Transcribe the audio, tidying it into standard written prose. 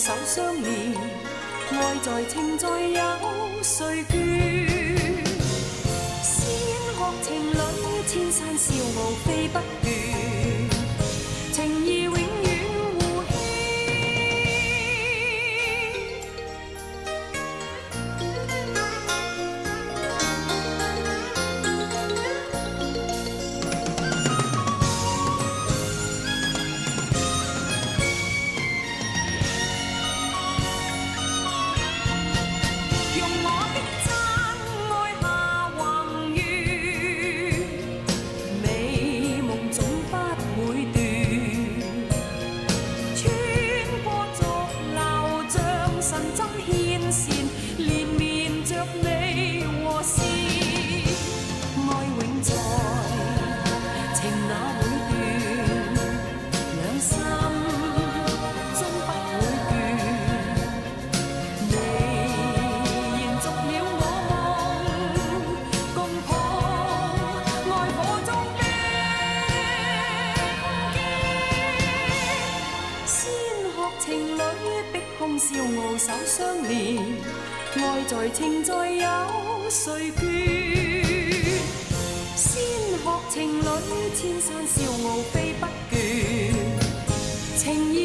手相連，愛在情在有誰倦？仙鶴情侶千山笑傲飛不斷，情義永遠互牽。用我的真愛下宏願，美夢總不會斷。穿過濁流像神針牽線，連綿着你和弦。愛永在，情那會斷，兩心終不會倦。你延續了我夢，共抱愛火中的堅。仙鶴情侶碧空笑傲手相連，愛在情在有誰倦？仙鶴情侶千山笑傲飛不倦，情義